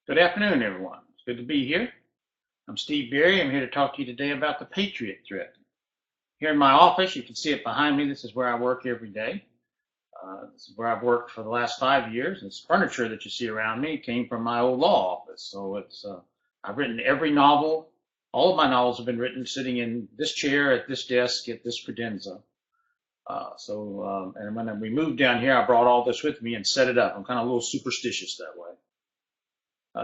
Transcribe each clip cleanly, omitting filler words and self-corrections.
Good afternoon, everyone. It's good to be here. I'm Steve Berry. I'm here to talk to you today about the Patriot Threat. Here in my office, you can see it behind me. This is where I work every day. This is where I've worked for the last 5 years. This furniture that you see around me came from my old law office. So I've written every novel. All of my novels have been written sitting in this chair at this desk at this credenza. And when we moved down here, I brought all this with me and set it up. I'm kind of a little superstitious that way.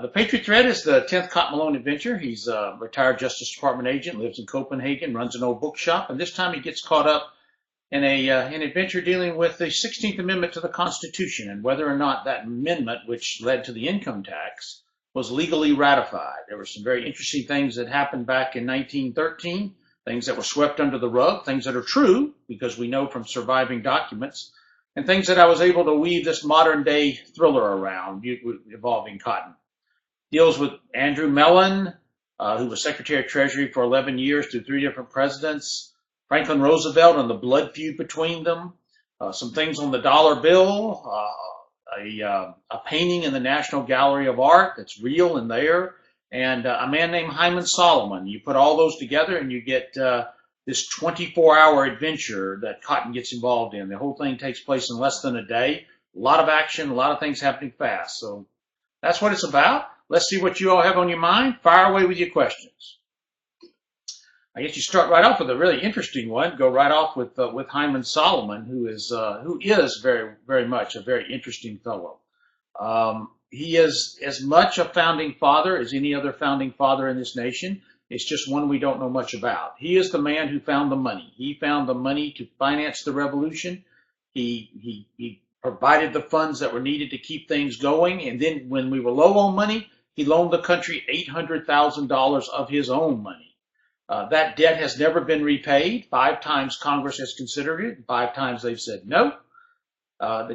The Patriot Threat is the 10th Cotton Malone adventure. He's a retired Justice Department agent, lives in Copenhagen, runs an old bookshop, and this time he gets caught up in an adventure dealing with the 16th Amendment to the Constitution and whether or not that amendment, which led to the income tax, was legally ratified. There were some very interesting things that happened back in 1913, things that were swept under the rug, things that are true because we know from surviving documents, and things that I was able to weave this modern day thriller around involving cotton. Deals with Andrew Mellon, who was Secretary of Treasury for 11 years through 3 different presidents, Franklin Roosevelt and the blood feud between them, some things on the dollar bill, a painting in the National Gallery of Art that's real and there, and a man named Hyman Solomon. You put all those together and you get this 24-hour adventure that Cotton gets involved in. The whole thing takes place in less than a day. A lot of action, a lot of things happening fast. So that's what it's about. Let's see what you all have on your mind. Fire away with your questions. I guess you start right off with a really interesting one. Go right off with Hyman Solomon, who is very, very much a very interesting fellow. He is as much a founding father as any other founding father in this nation. It's just one we don't know much about. He is the man who found the money. He found the money to finance the revolution. He provided the funds that were needed to keep things going. And then when we were low on money, he loaned the country $800,000 of his own money. That debt has never been repaid. 5 times Congress has considered it. 5 times they've said no.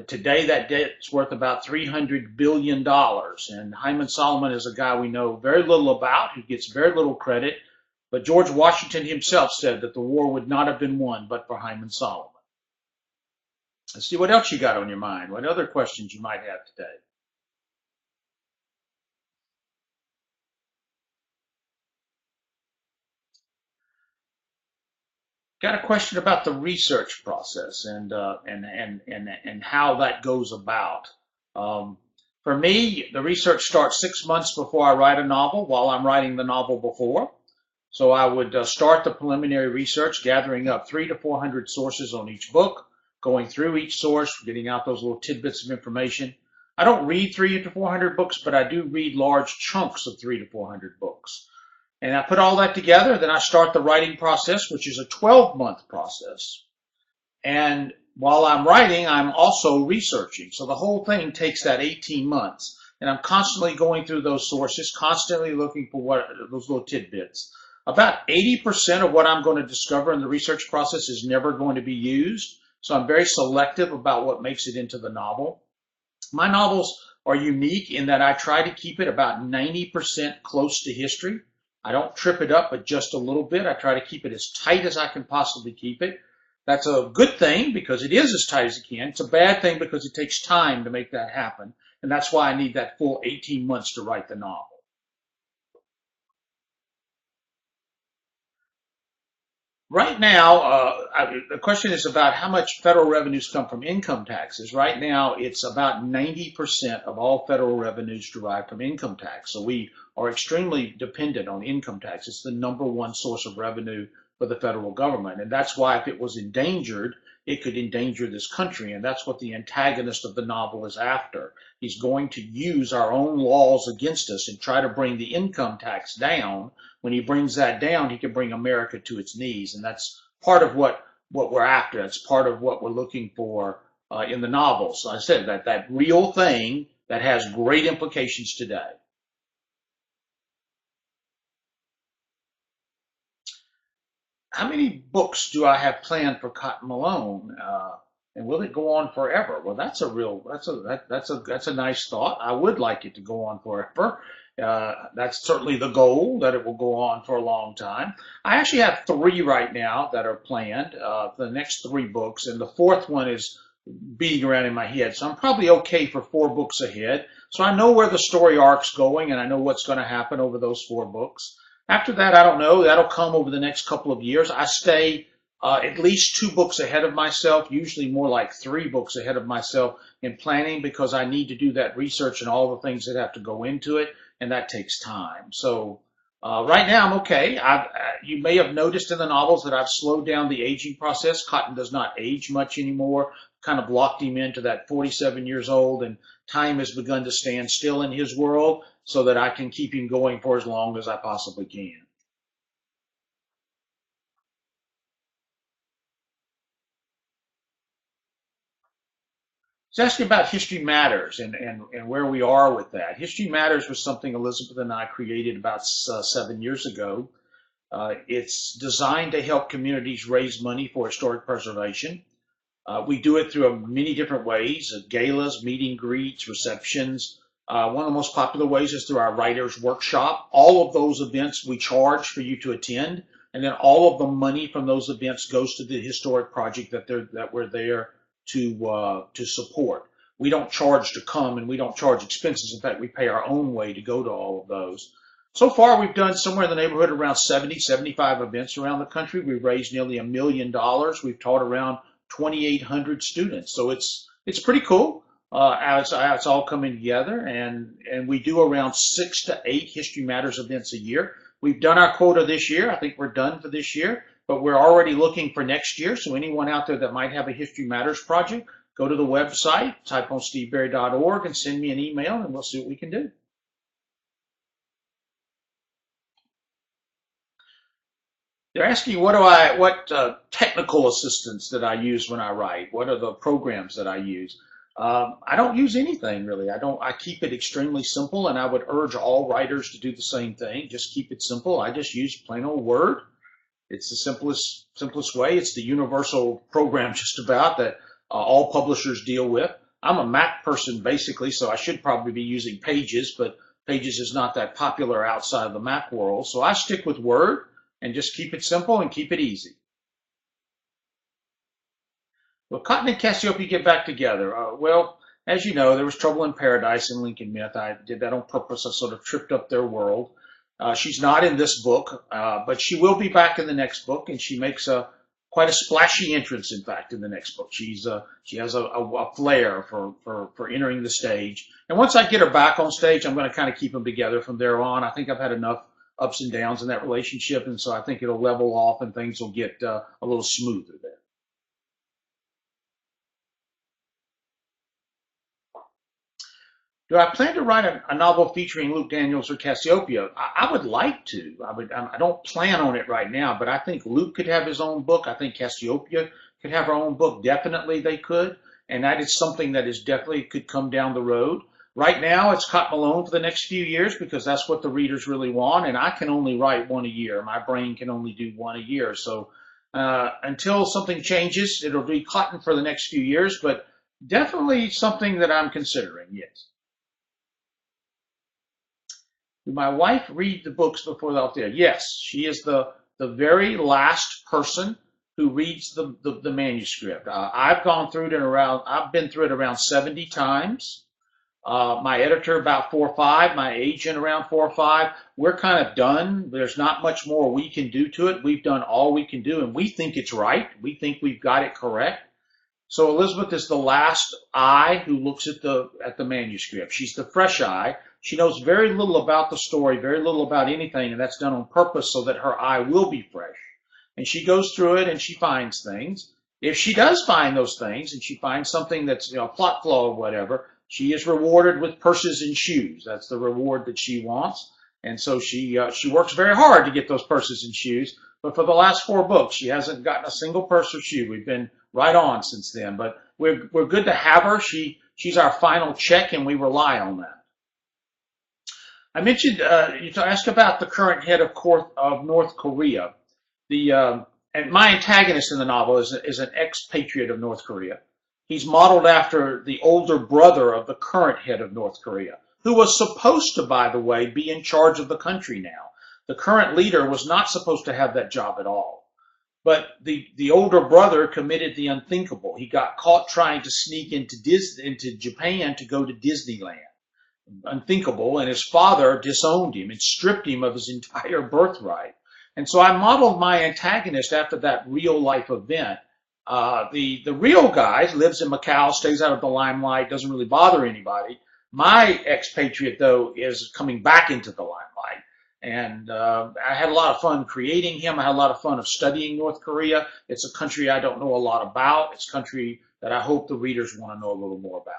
Today that debt's worth about $300 billion. And Hyman Solomon is a guy we know very little about, who gets very little credit. But George Washington himself said that the war would not have been won but for Hyman Solomon. Let's see what else you got on your mind. What other questions you might have today. Got a question about the research process and how that goes about. For me, the research starts 6 months before I write a novel, while I'm writing the novel before. So I would start the preliminary research, gathering up 300 to 400 sources on each book, going through each source, getting out those little tidbits of information. I don't read 300 to 400 books, but I do read large chunks of 300 to 400 books. And I put all that together, then I start the writing process, which is a 12-month process. And while I'm writing, I'm also researching. So the whole thing takes that 18 months. And I'm constantly going through those sources, constantly looking for those little tidbits. About 80% of what I'm going to discover in the research process is never going to be used. So I'm very selective about what makes it into the novel. My novels are unique in that I try to keep it about 90% close to history. I don't trip it up, but just a little bit. I try to keep it as tight as I can possibly keep it. That's a good thing because it is as tight as it can. It's a bad thing because it takes time to make that happen. And that's why I need that full 18 months to write the novel. Right now, the question is about how much federal revenues come from income taxes. Right now, it's about 90% of all federal revenues derived from income tax. So we are extremely dependent on income tax. It's the #1 source of revenue for the federal government. And that's why if it was endangered, it could endanger this country. And that's what the antagonist of the novel is after. He's going to use our own laws against us and try to bring the income tax down. When he brings that down, he can bring America to its knees. And that's part of what we're after. That's part of what we're looking for in the novel. So I said that real thing that has great implications today. How many books do I have planned for Cotton Malone? And will it go on forever? Well, that's a nice thought. I would like it to go on forever. That's certainly the goal, that it will go on for a long time. I actually have 3 right now that are planned, the next 3 books, and the 4th one is beating around in my head. So I'm probably okay for 4 books ahead. So I know where the story arc's going, and I know what's going to happen over those 4 books. After that, I don't know. That'll come over the next couple of years. I stay at least 2 books ahead of myself, usually more like 3 books ahead of myself in planning, because I need to do that research and all the things that have to go into it, and that takes time. So right now I'm okay. You may have noticed in the novels that I've slowed down the aging process. Cotton does not age much anymore. Kind of locked him into that 47 years old, and time has begun to stand still in his world so that I can keep him going for as long as I possibly can. It's asking about History Matters and where we are with that. History Matters was something Elizabeth and I created about 7 years ago. It's designed to help communities raise money for historic preservation. We do it through many different ways: galas, meet and greets, receptions. One of the most popular ways is through our writers' workshop. All of those events we charge for you to attend, and then all of the money from those events goes to the historic project that we're there to support. We don't charge to come, and we don't charge expenses. In fact, we pay our own way to go to all of those. So far, we've done somewhere in the neighborhood of around 70, 75 events around the country. We've raised nearly $1 million. We've taught around 2,800 students. So it's pretty cool. It's all coming together, and we do around 6 to 8 History Matters events a year. We've done our quota this year. I think we're done for this year, but we're already looking for next year. So anyone out there that might have a History Matters project, go to the website, type on steveberry.org, and send me an email, and we'll see what we can do. They're asking what technical assistance that I use when I write. What are the programs that I use? I don't use anything really. I keep it extremely simple, and I would urge all writers to do the same thing. Just keep it simple. I just use plain old Word. It's the simplest way. It's the universal program just about that all publishers deal with. I'm a Mac person basically, so I should probably be using Pages, but Pages is not that popular outside of the Mac world. So I stick with Word and just keep it simple and keep it easy. Will Cotton and Cassiopeia get back together? Well, as you know, there was trouble in paradise in Lincoln Myth. I did that on purpose. I sort of tripped up their world. She's not in this book, but she will be back in the next book, and she makes quite a splashy entrance, in fact, in the next book. She has a flair for entering the stage. And once I get her back on stage, I'm going to kind of keep them together from there on. I think I've had enough ups and downs in that relationship, and so I think it'll level off and things will get a little smoother there. Do I plan to write a novel featuring Luke Daniels or Cassiopeia? I would like to. I don't plan on it right now, but I think Luke could have his own book. I think Cassiopeia could have her own book. Definitely they could. And that is something that is definitely could come down the road. Right now, it's Cotton Malone for the next few years because that's what the readers really want. And I can only write one a year. My brain can only do one a year. So until something changes, it'll be Cotton for the next few years, but definitely something that I'm considering, yes. Do my wife read the books before they're out there? Yes, she is the very last person who reads the manuscript. I've been through it around 70 times. My editor about 4 or 5, my agent around 4 or 5. We're kind of done. There's not much more we can do to it. We've done all we can do, and we think it's right. We think we've got it correct. So Elizabeth is the last eye who looks at the manuscript. She's the fresh eye. She knows very little about the story, very little about anything, and that's done on purpose so that her eye will be fresh. And she goes through it and she finds things. If she does find those things and she finds something that's a plot flaw or whatever, she is rewarded with purses and shoes. That's the reward that she wants. And so she works very hard to get those purses and shoes. But for the last 4 books, she hasn't gotten a single purse or shoe. We've been right on since then. But we're good to have her. She's our final check, and we rely on that. I mentioned you asked about the current head of North Korea. And my antagonist in the novel is an ex-patriot of North Korea. He's modeled after the older brother of the current head of North Korea, who was supposed to, by the way, be in charge of the country now. The current leader was not supposed to have that job at all. But the older brother committed the unthinkable. He got caught trying to sneak into Japan to go to Disneyland. Unthinkable, and his father disowned him and stripped him of his entire birthright. And so I modeled my antagonist after that real life event. The real guy lives in Macau, stays out of the limelight, doesn't really bother anybody. My expatriate, though, is coming back into the limelight. And I had a lot of fun creating him. I had a lot of fun of studying North Korea. It's a country I don't know a lot about. It's a country that I hope the readers want to know a little more about.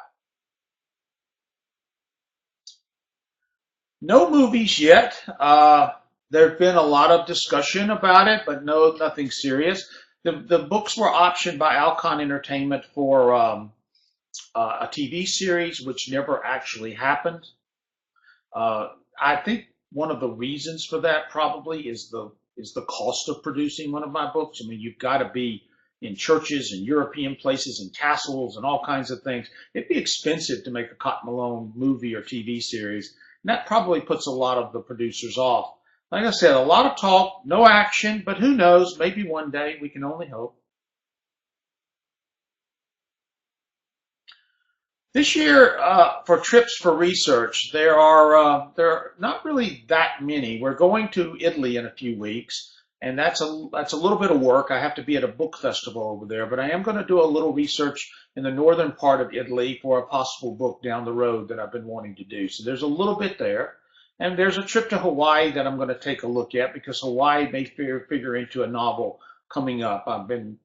No movies yet. There's been a lot of discussion about it, but nothing serious. The books were optioned by Alcon Entertainment for a TV series, which never actually happened. I think one of the reasons for that probably is the cost of producing one of my books. I mean, you've got to be in churches and European places and castles and all kinds of things. It'd be expensive to make a Cotton Malone movie or TV series. And that probably puts a lot of the producers off. Like I said, a lot of talk, no action, but who knows? Maybe one day, we can only hope. This year, for trips for research, there are not really that many. We're going to Italy in a few weeks, and that's a little bit of work. I have to be at a book festival over there, but I am going to do a little research in the northern part of Italy for a possible book down the road that I've been wanting to do. So there's a little bit there. And there's a trip to Hawaii that I'm going to take a look at because Hawaii may figure into a novel coming up. I've been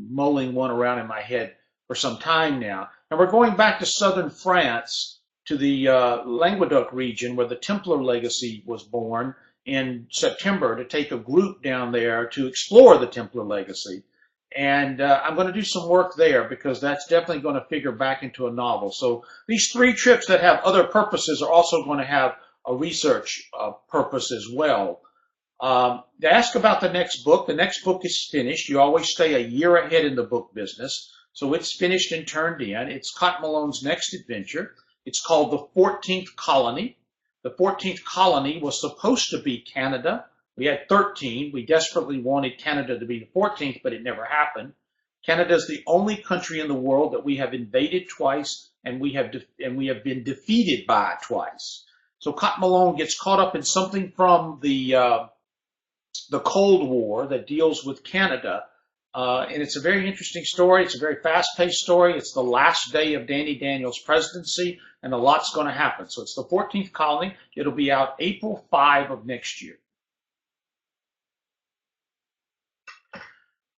mulling one around in my head for some time now. And we're going back to southern France, to the Languedoc region where the Templar legacy was born in September, to take a group down there to explore the Templar legacy. And I'm going to do some work there because that's definitely going to figure back into a novel. So these 3 trips that have other purposes are also going to have a research purpose as well. They ask about the next book. The next book is finished. You always stay a year ahead in the book business. So it's finished and turned in. It's Cotton Malone's next adventure. It's called The 14th Colony. The 14th Colony was supposed to be Canada. We had 13. We desperately wanted Canada to be the 14th, but it never happened. Canada is the only country in the world that we have invaded twice, and we have been defeated by twice. So Cotton Malone gets caught up in something from the Cold War that deals with Canada. And it's a very interesting story. It's a very fast-paced story. It's the last day of Danny Daniels' presidency, and a lot's going to happen. So it's the 14th Colony. It'll be out April 5 of next year.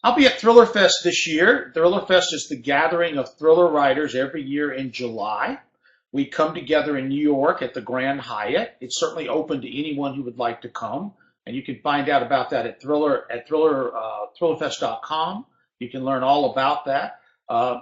I'll be at Thriller Fest this year. Thriller Fest is the gathering of thriller writers every year in July. We come together in New York at the Grand Hyatt. It's certainly open to anyone who would like to come. And you can find out about that at thrillerfest.com. You can learn all about that.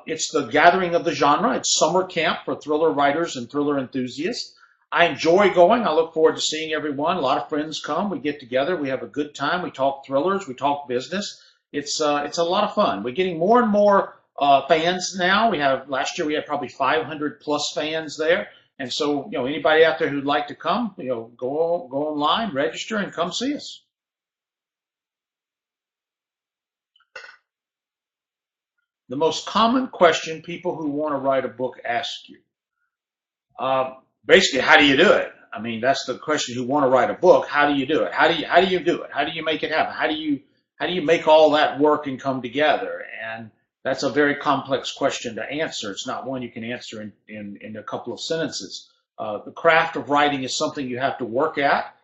It's the gathering of the genre. It's summer camp for thriller writers and thriller enthusiasts. I enjoy going. I look forward to seeing everyone. A lot of friends come. We get together. We have a good time. We talk thrillers. We talk business. It's a lot of fun. We're getting more and more fans now. Last year we had probably 500 plus fans there. And so, anybody out there who'd like to come, go online, register, and come see us. The most common question people who want to write a book ask you, basically, how do you do it? I mean, that's the question. Who want to write a book? How do you do it? How do you do it? How do you make it happen? How do you make all that work and come together? And that's a very complex question to answer. It's not one you can answer in a couple of sentences. The craft of writing is something you have to work at.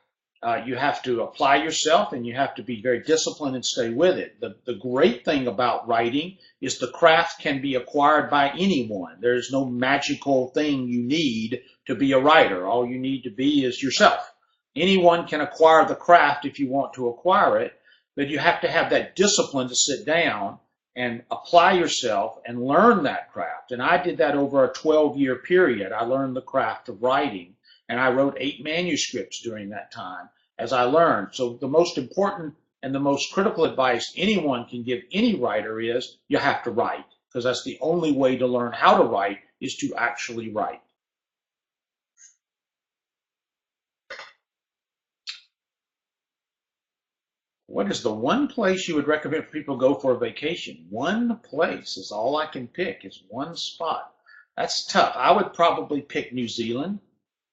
You have to apply yourself, and you have to be very disciplined and stay with it. The great thing about writing is the craft can be acquired by anyone. There's no magical thing you need to be a writer. All you need to be is yourself. Anyone can acquire the craft if you want to acquire it, but you have to have that discipline to sit down and apply yourself and learn that craft. And I did that over a 12-year period. I learned the craft of writing, and I wrote 8 manuscripts during that time as I learned. So the most important and the most critical advice anyone can give any writer is you have to write, because that's the only way to learn how to write is to actually write. What is the one place you would recommend for people to go for a vacation? One place is all I can pick, is one spot. That's tough. I would probably pick New Zealand.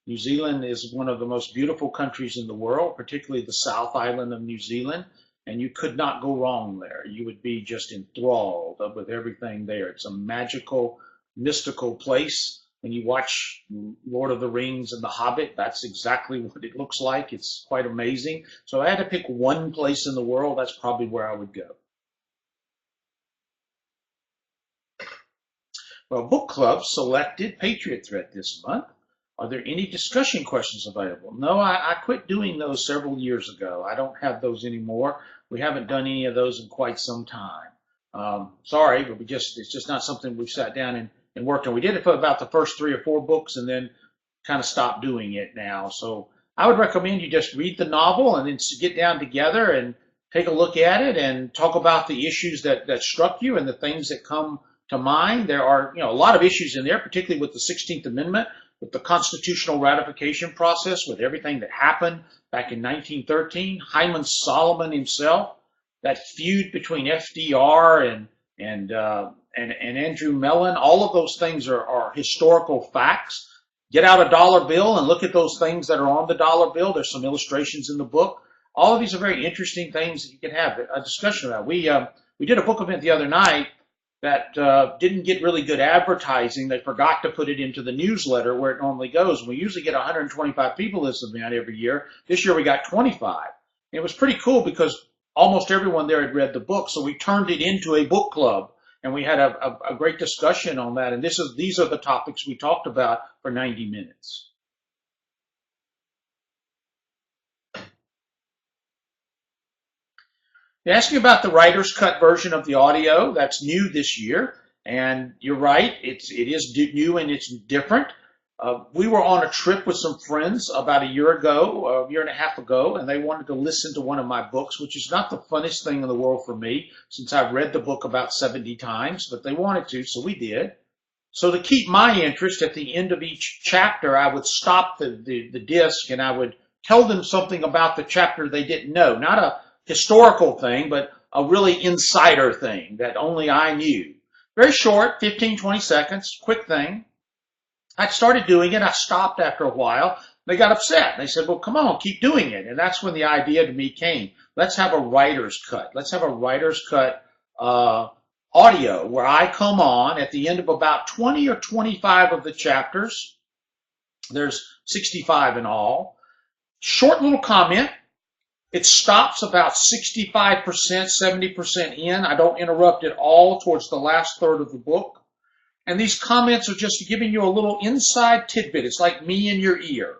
New Zealand is one of the most beautiful countries in the world, particularly the South Island of New Zealand, and you could not go wrong there. You would be just enthralled with everything there. It's a magical, mystical place. When you watch Lord of the Rings and The Hobbit, that's exactly what it looks like. It's quite amazing. So I had to pick one place in the world. That's probably where I would go. Well, book club selected Patriot Threat this month. Are there any discussion questions available? No, I quit doing those several years ago. I don't have those anymore. We haven't done any of those in quite some time. Sorry, but it's just not something we've sat down and worked on. We did it for about the first 3 or 4 books and then kind of stopped doing it now. So I would recommend you just read the novel and then get down together and take a look at it and talk about the issues that struck you and the things that come to mind. There are, a lot of issues in there, particularly with the 16th Amendment, with the constitutional ratification process, with everything that happened back in 1913, Hyman Solomon himself, that feud between FDR and Andrew Mellon. All of those things are historical facts. Get out a dollar bill and look at those things that are on the dollar bill. There's some illustrations in the book. All of these are very interesting things that you can have a discussion about. We did a book event the other night that didn't get really good advertising. They forgot to put it into the newsletter where it normally goes. We usually get 125 people this event every year. This year we got 25. And it was pretty cool because almost everyone there had read the book, so we turned it into a book club. And we had a great discussion on that. And these are the topics we talked about for 90 minutes. They asked me about the writer's cut version of the audio. That's new this year. And you're right, it is new and it's different. We were on a trip with some friends about a year and a half ago, and they wanted to listen to one of my books, which is not the funnest thing in the world for me, since I've read the book about 70 times, but they wanted to, so we did. So to keep my interest, at the end of each chapter, I would stop the disc and I would tell them something about the chapter they didn't know. Not a historical thing, but a really insider thing that only I knew. Very short, 15, 20 seconds, quick thing. I started doing it. I stopped after a while. They got upset. They said, well, come on, keep doing it. And that's when the idea to me came. Let's have a writer's cut. Let's have a writer's cut audio where I come on at the end of about 20 or 25 of the chapters. There's 65 in all. Short little comment. It stops about 65%, 70% in. I don't interrupt at all towards the last third of the book. And these comments are just giving you a little inside tidbit. It's like me in your ear.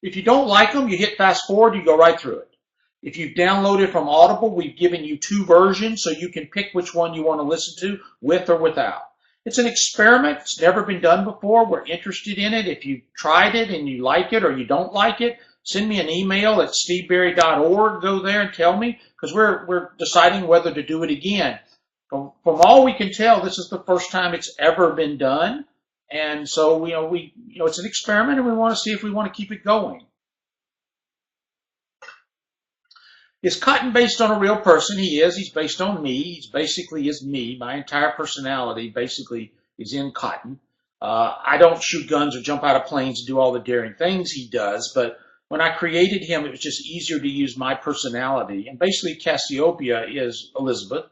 If you don't like them, you hit fast forward, you go right through it. If you've downloaded from Audible, we've given you 2 versions so you can pick which one you want to listen to, with or without. It's an experiment. It's never been done before. We're interested in it. If you've tried it and you like it or you don't like it, send me an email at steveberry.org. Go there and tell me, because we're deciding whether to do it again. From all we can tell, this is the first time it's ever been done, and so it's an experiment, and we want to see if we want to keep it going. Is Cotton based on a real person? He is. He's based on me. He's basically is me. My entire personality basically is in Cotton. I don't shoot guns or jump out of planes and do all the daring things he does, but when I created him, it was just easier to use my personality. And basically, Cassiopeia is Elizabeth.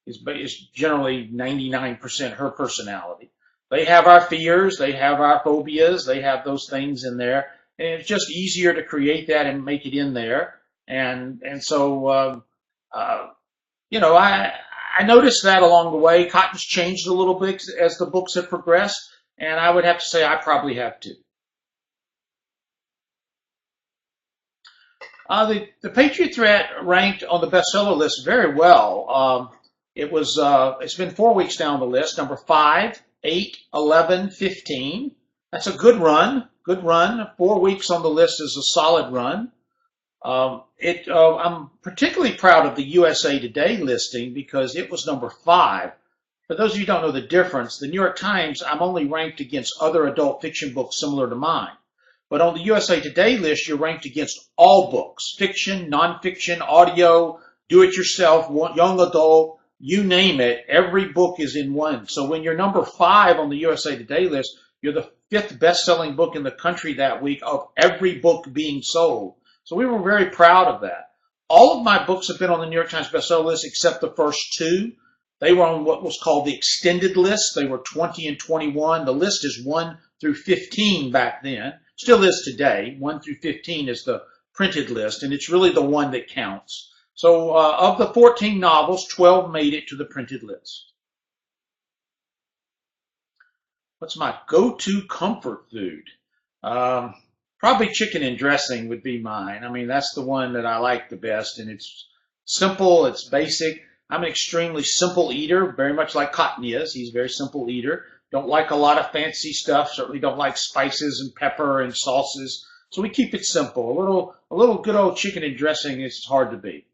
Is generally 99% her personality. They have our fears, they have our phobias, they have those things in there, and it's just easier to create that and make it in there. And so I noticed that along the way. Cotton's changed a little bit as the books have progressed, and I would have to say I probably have too. The Patriot Threat ranked on the bestseller list very well. It's been 4 weeks down the list, number 5, 8, 11, 15. That's a good run. 4 weeks on the list is a solid run. I'm particularly proud of the USA Today listing because it was number 5. For those of you who don't know the difference, the New York Times, I'm only ranked against other adult fiction books similar to mine. But on the USA Today list, you're ranked against all books, fiction, nonfiction, audio, do-it-yourself, young adult, you name it, every book is in one. So when you're number 5 on the USA Today list, you're the 5th best-selling book in the country that week of every book being sold. So we were very proud of that. All of my books have been on the New York Times bestseller list except the first 2. They were on what was called the extended list. They were 20 and 21. The list is 1 through 15 back then. Still is today. 1 through 15 is the printed list, and it's really the one that counts. So of the 14 novels, 12 made it to the printed list. What's my go-to comfort food? Probably chicken and dressing would be mine. I mean, that's the one that I like the best, and it's simple, it's basic. I'm an extremely simple eater, very much like Cottony is. He's a very simple eater. Don't like a lot of fancy stuff. Certainly don't like spices and pepper and sauces. So we keep it simple. A little good old chicken and dressing is hard to beat.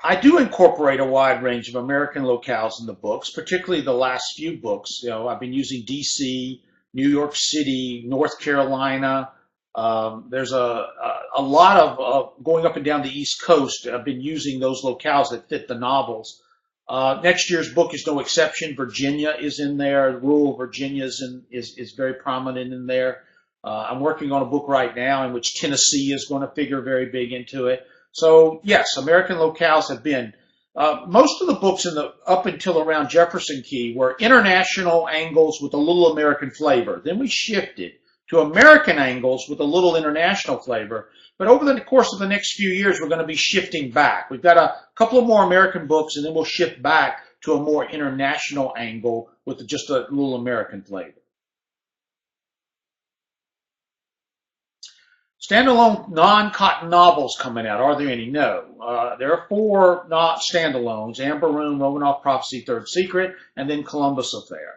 I do incorporate a wide range of American locales in the books, particularly the last few books. You know, I've been using D.C., New York City, North Carolina. There's a lot of going up and down the East Coast. I've been using those locales that fit the novels. Next year's book is no exception. Virginia is in there. Rural Virginia is very prominent in there. I'm working on a book right now in which Tennessee is going to figure very big into it. So yes, American locales have been. Most of the books up until around Jefferson Key were international angles with a little American flavor. Then we shifted to American angles with a little international flavor. But over the course of the next few years, we're going to be shifting back. We've got a couple of more American books, and then we'll shift back to a more international angle with just a little American flavor. Standalone non-Cotton novels coming out. Are there any? No. There are 4 not standalones: Amber Room, Romanoff Prophecy, Third Secret, and then Columbus Affair.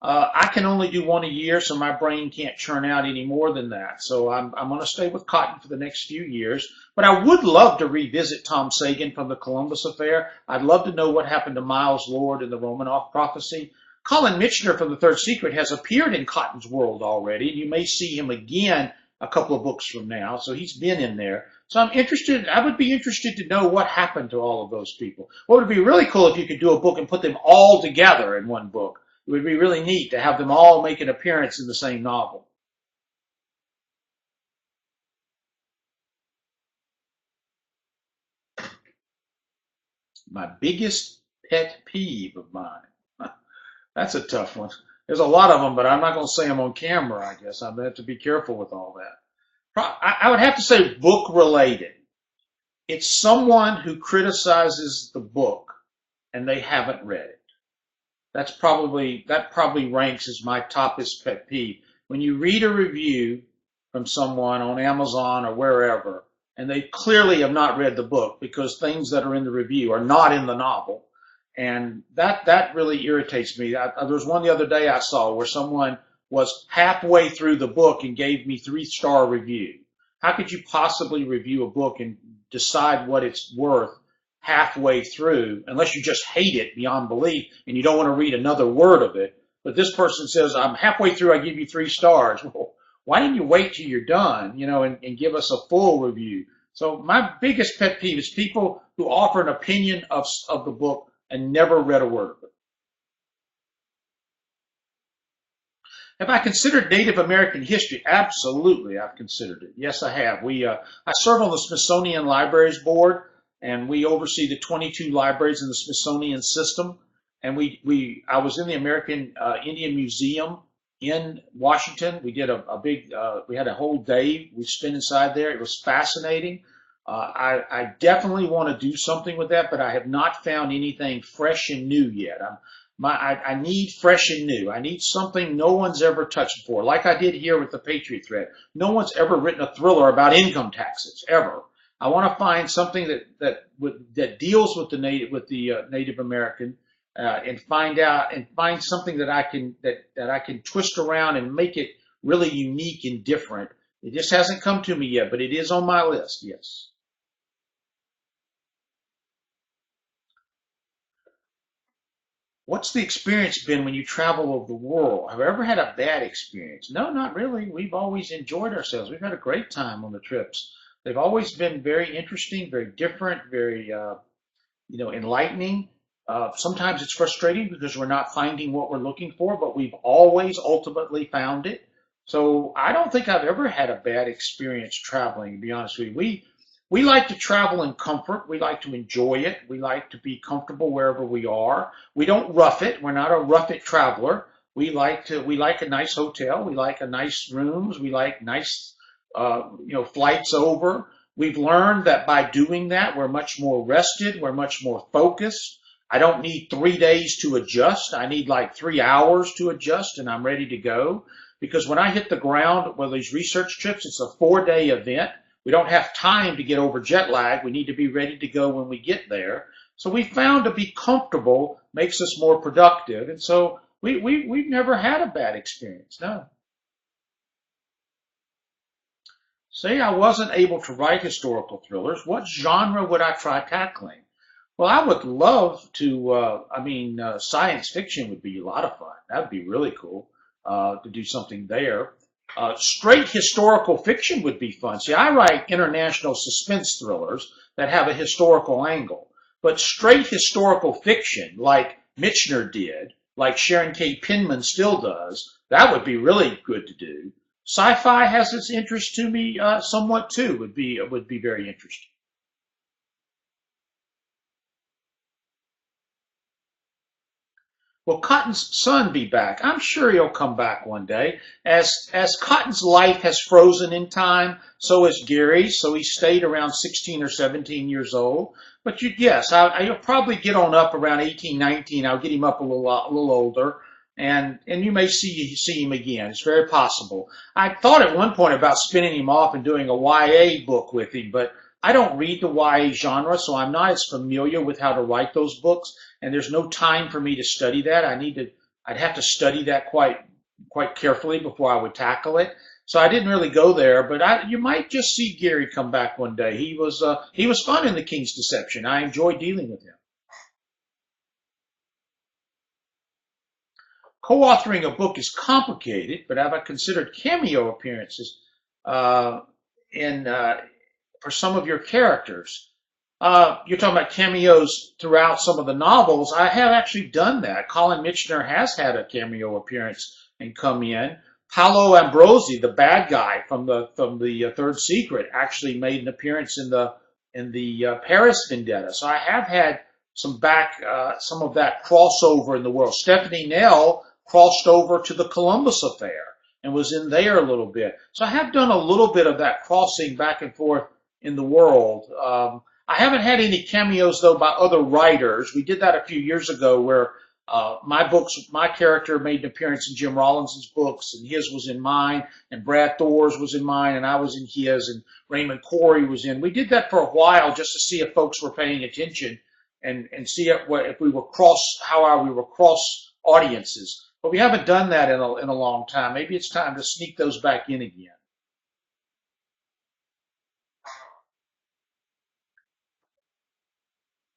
I can only do 1 a year, so my brain can't churn out any more than that. So I'm going to stay with Cotton for the next few years. But I would love to revisit Tom Sagan from the Columbus Affair. I'd love to know what happened to Miles Lord in the Romanoff Prophecy. Colin Mitchner from the Third Secret has appeared in Cotton's world already, and you may see him again a couple of books from now. So he's been in there. So I would be interested to know what happened to all of those people. What would be really cool if you could do a book and put them all together in one book. It would be really neat to have them all make an appearance in the same novel. My biggest pet peeve of mine. That's a tough one. There's a lot of them, but I'm not going to say them on camera, I guess. I'm going to have to be careful with all that. I would have to say book related. It's someone who criticizes the book and they haven't read it. That probably ranks as my toppest pet peeve. When you read a review from someone on Amazon or wherever, and they clearly have not read the book because things that are in the review are not in the novel, and that really irritates me. There was one the other day I saw where someone was halfway through the book and gave me 3-star review. How could you possibly review a book and decide what it's worth halfway through, unless you just hate it beyond belief and you don't want to read another word of it? But this person says, I'm halfway through, I give you 3 stars. Well, why didn't you wait till you're done, and give us a full review? So my biggest pet peeve is people who offer an opinion of the book and never read a word of it. Have I considered Native American history? Absolutely, I've considered it. Yes, I have. I serve on the Smithsonian Libraries Board, and we oversee the 22 libraries in the Smithsonian system. And I was in the American Indian Museum in Washington. We did we had a whole day we spent inside there. It was fascinating. I definitely want to do something with that, but I have not found anything fresh and new yet. I need fresh and new. I need something no one's ever touched before, like I did here with the Patriot Threat. No one's ever written a thriller about income taxes, ever. I want to find something that deals with the Native American, and find something that I can twist around and make it really unique and different. It just hasn't come to me yet, but it is on my list. Yes. What's the experience been when you travel over the world? Have you ever had a bad experience? No, not really. We've always enjoyed ourselves. We've had a great time on the trips They've always been very interesting, very different, very enlightening. Sometimes it's frustrating because we're not finding what we're looking for, but we've always ultimately found it. So I don't think I've ever had a bad experience traveling, to be honest with you. We like to travel in comfort. We like to enjoy it. We like to be comfortable wherever we are. We don't rough it. We're not a rough it traveler. We like a nice hotel. We like a nice rooms. We like nice, flights over. We've learned that by doing that, we're much more rested. We're much more focused. I don't need 3 days to adjust. I need like 3 hours to adjust and I'm ready to go. Because when I hit the ground with these research trips, it's a 4-day event. We don't have time to get over jet lag. We need to be ready to go when we get there. So we found to be comfortable makes us more productive. And so we've never had a bad experience. No. Say I wasn't able to write historical thrillers, what genre would I try tackling? Well, I would love to, science fiction would be a lot of fun. That would be really cool to do something there. Straight historical fiction would be fun. See, I write international suspense thrillers that have a historical angle. But straight historical fiction, like Michener did, like Sharon K. Penman still does, that would be really good to do. Sci-fi has its interest to me somewhat too. Would be very interesting. Will Cotton's son be back? I'm sure he'll come back one day. As Cotton's life has frozen in time, so has Gary's. So he stayed around 16 or 17 years old. But yes, you'll probably get on up around 18, 19. I'll get him up a little older, and you may see him again. It's very possible. I thought at one point about spinning him off and doing a YA book with him, but I don't read the YA genre, so I'm not as familiar with how to write those books, and there's no time for me to study that. I'd have to study that quite carefully before I would tackle it. So I didn't really go there, but you might just see Gary come back one day. He was fun in The King's Deception. I enjoyed dealing with him. Co-authoring a book is complicated, but have I considered cameo appearances uh, in for some of your characters? You're talking about cameos throughout some of the novels. I have actually done that. Colin Michener has had a cameo appearance and come in. Paolo Ambrosi, the bad guy from the Third Secret, actually made an appearance in the Paris Vendetta. So I have had some of that crossover in the world. Stephanie Nelle crossed over to the Columbus Affair and was in there a little bit. So I have done a little bit of that crossing back and forth in the world. I haven't had any cameos though by other writers. We did that a few years ago where my character made an appearance in Jim Rollinson's books, and his was in mine, and Brad Thor's was in mine, and I was in his, and Raymond Corey was in. We did that for a while just to see if folks were paying attention and see if we were how we were cross audiences. But we haven't done that in a long time. Maybe it's time to sneak those back in again.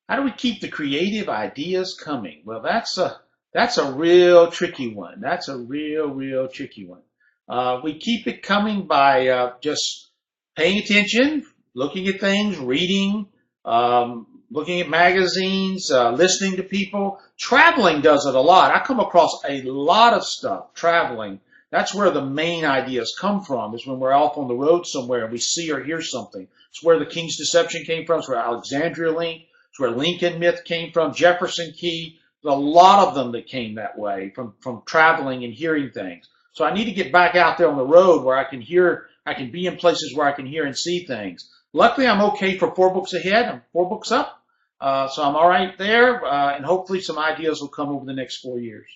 How do we keep the creative ideas coming? Well, that's a real tricky one. That's a real tricky one. We keep it coming by just paying attention, looking at things, reading, looking at magazines, listening to people. Traveling does it a lot. I come across a lot of stuff traveling. That's where the main ideas come from, is when we're off on the road somewhere and we see or hear something. It's where the King's Deception came from. It's where Alexandria Link. It's where Lincoln Myth came from. Jefferson Key. There's a lot of them that came that way from traveling and hearing things. So I need to get back out there on the road where I can be in places where I can hear and see things. Luckily, I'm okay for 4 books ahead. I'm 4 books up. So I'm all right there, and hopefully some ideas will come over the next 4 years.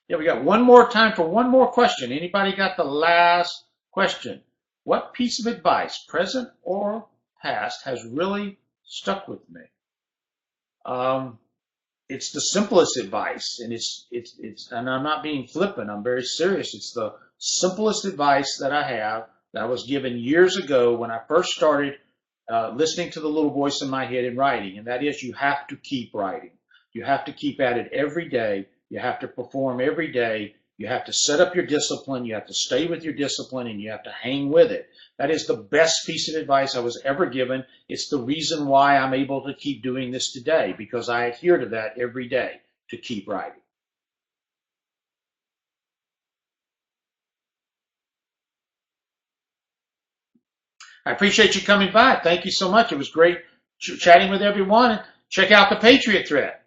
Yeah, we got one more time for one more question. Anybody got the last question? What piece of advice, present or past, has really stuck with me? Um, it's the simplest advice, and and I'm not being flippant. I'm very serious. It's the simplest advice that I have that was given years ago when I first started listening to the little voice in my head and writing, and that is you have to keep writing. You have to keep at it every day. You have to perform every day. You have to set up your discipline, you have to stay with your discipline, and you have to hang with it. That is the best piece of advice I was ever given. It's the reason why I'm able to keep doing this today, because I adhere to that every day to keep writing. I appreciate you coming by. Thank you so much. It was great chatting with everyone. Check out the Patriot Threat.